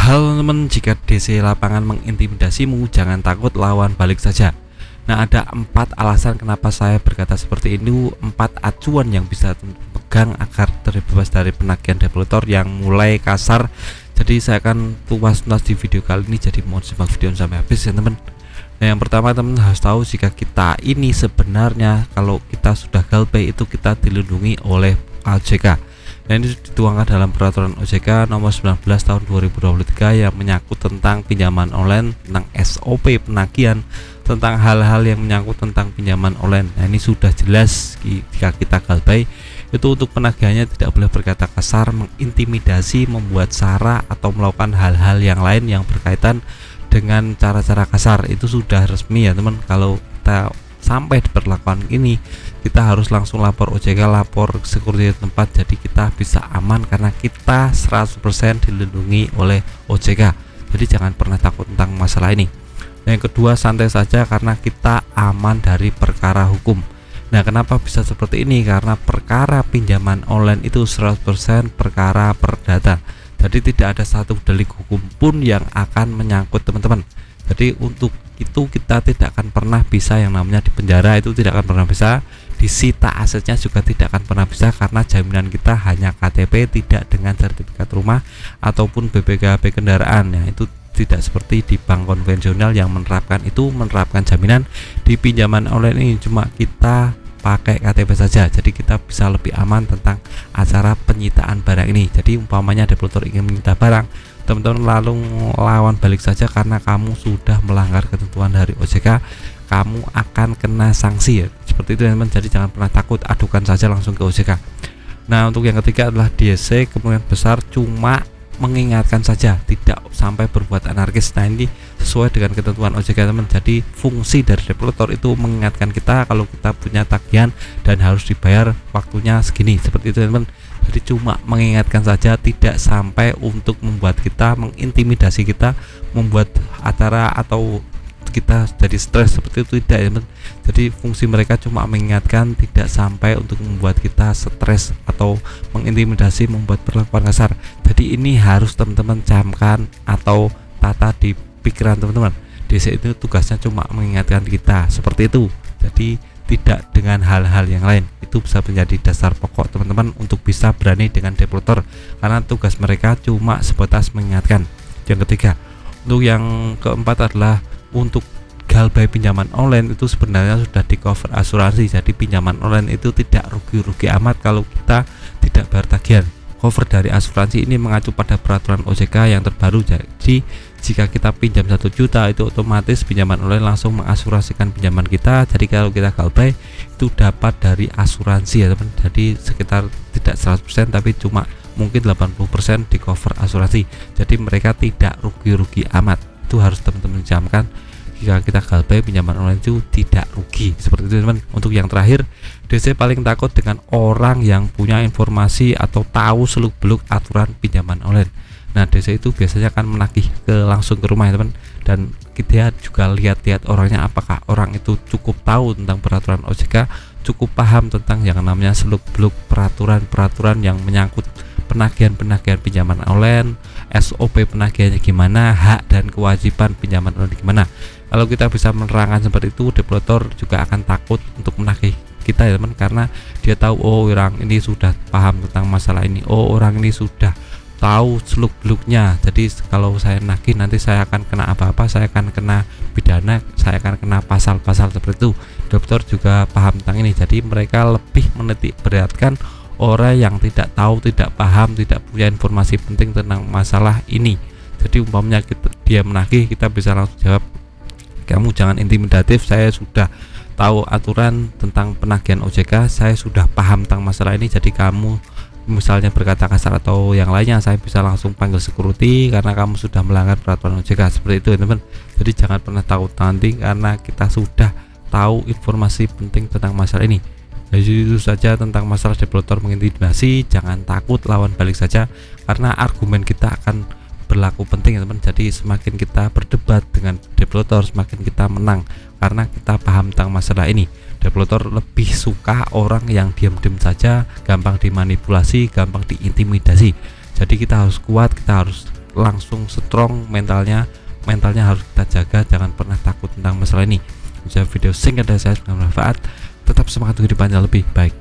Halo teman, jika DC lapangan mengintimidasimu, jangan takut, lawan balik saja. Nah, ada 4 alasan kenapa saya berkata seperti ini, 4 acuan yang bisa pegang agar terbebas dari penagihan developer yang mulai kasar. Jadi saya akan tuntas di video kali ini, jadi mohon simak video sampai habis ya teman. Nah, yang pertama teman harus tahu jika kita ini sebenarnya kalau kita sudah galpay itu kita dilindungi oleh OJK. Nah, ini dituangkan dalam peraturan OJK nomor 19 tahun 2023 yang menyangkut tentang pinjaman online, tentang SOP penagihan, tentang hal-hal yang menyangkut tentang pinjaman online. Nah, ini sudah jelas jika kita galpay itu untuk penagihannya tidak boleh berkata kasar, mengintimidasi, membuat sara atau melakukan hal-hal yang lain yang berkaitan dengan cara-cara kasar. Itu sudah resmi ya teman. Kalau kita sampai diperlakukan ini, kita harus langsung lapor OJK, lapor security tempat, jadi kita bisa aman karena kita 100% dilindungi oleh OJK. Jadi jangan pernah takut tentang masalah ini. Yang kedua, santai saja karena kita aman dari perkara hukum. Nah, kenapa bisa seperti ini? Karena perkara pinjaman online itu 100% perkara perdata. Jadi tidak ada satu delik hukum pun yang akan menyangkut teman-teman. Jadi untuk itu kita tidak akan pernah bisa yang namanya dipenjara, itu tidak akan pernah bisa, disita asetnya juga tidak akan pernah bisa karena jaminan kita hanya KTP, tidak dengan sertifikat rumah ataupun BPKB kendaraan. Ya, itu tidak seperti di bank konvensional yang menerapkan jaminan. Di pinjaman online ini cuma kita pakai KTP saja, jadi kita bisa lebih aman tentang acara penyitaan barang ini. Jadi umpamanya developer ingin menyita barang, teman-teman lalu lawan balik saja karena kamu sudah melanggar ketentuan dari OJK, kamu akan kena sanksi ya. Seperti itu teman-teman, jadi jangan pernah takut, adukan saja langsung ke OJK. Nah, untuk yang ketiga adalah DC, kemungkinan besar cuma mengingatkan saja, tidak sampai berbuat anarkis. Nah, ini sesuai dengan ketentuan OJK teman. Jadi fungsi dari developer itu mengingatkan kita kalau kita punya tagihan dan harus dibayar waktunya segini, seperti itu teman. Jadi cuma mengingatkan saja, tidak sampai untuk membuat kita, mengintimidasi kita, membuat acara atau kita jadi stres, seperti itu tidak ya. Jadi fungsi mereka cuma mengingatkan, tidak sampai untuk membuat kita stres atau mengintimidasi, membuat perlakuan kasar. Jadi ini harus teman-teman camkan atau tata di pikiran teman-teman. DC itu tugasnya cuma mengingatkan kita, seperti itu. Jadi tidak dengan hal-hal yang lain. Itu bisa menjadi dasar pokok teman-teman untuk bisa berani dengan developer, karena tugas mereka cuma sebatas mengingatkan. Yang ketiga, untuk yang keempat adalah untuk galpay pinjaman online itu sebenarnya sudah di cover asuransi. Jadi pinjaman online itu tidak rugi-rugi amat kalau kita tidak bayar tagihan. Cover dari asuransi ini mengacu pada peraturan OJK yang terbaru. Jadi jika kita pinjam 1 juta itu otomatis pinjaman online langsung mengasuransikan pinjaman kita. Jadi kalau kita galpay itu dapat dari asuransi ya teman. Jadi sekitar tidak 100% tapi cuma mungkin 80% di cover asuransi. Jadi mereka tidak rugi-rugi amat. Itu harus teman-teman camkan, jika kita galpay pinjaman online itu tidak rugi, seperti itu teman. Untuk yang terakhir, DC paling takut dengan orang yang punya informasi atau tahu seluk-beluk aturan pinjaman online. Nah, DC itu biasanya akan menagih langsung ke rumah ya teman, dan kita juga lihat orangnya, apakah orang itu cukup tahu tentang peraturan OJK, cukup paham tentang yang namanya seluk-beluk peraturan yang menyangkut penagihan pinjaman online, SOP penagihannya gimana, hak dan kewajiban pinjaman online gimana. Kalau kita bisa menerangkan seperti itu, developer juga akan takut untuk menagih kita ya teman, karena dia tahu oh orang ini sudah paham tentang masalah ini, oh orang ini sudah tahu seluk-beluknya. Jadi kalau saya nagih nanti saya akan kena apa-apa, saya akan kena pidana, saya akan kena pasal-pasal seperti itu. Developer juga paham tentang ini, jadi mereka lebih menitik beratkan orang yang tidak tahu, tidak paham, tidak punya informasi penting tentang masalah ini. Jadi umpamanya dia menagih, kita bisa langsung jawab, kamu jangan intimidatif, saya sudah tahu aturan tentang penagihan OJK, saya sudah paham tentang masalah ini. Jadi kamu misalnya berkata kasar atau yang lainnya, saya bisa langsung panggil security karena kamu sudah melanggar peraturan OJK, seperti itu teman. Jadi jangan pernah takut nanti karena kita sudah tahu informasi penting tentang masalah ini. Jadi itu saja tentang masalah developer mengintimidasi. Jangan takut, lawan balik saja karena argumen kita akan berlaku penting ya teman. Jadi semakin kita berdebat dengan developer, semakin kita menang karena kita paham tentang masalah ini. Developer lebih suka orang yang diam-diam saja, gampang dimanipulasi, gampang diintimidasi. Jadi kita harus kuat, kita harus langsung strong mentalnya harus kita jaga, jangan pernah takut tentang masalah ini. Video singkat dari saya, semoga bermanfaat. Tetap semangat kehidupannya lebih baik.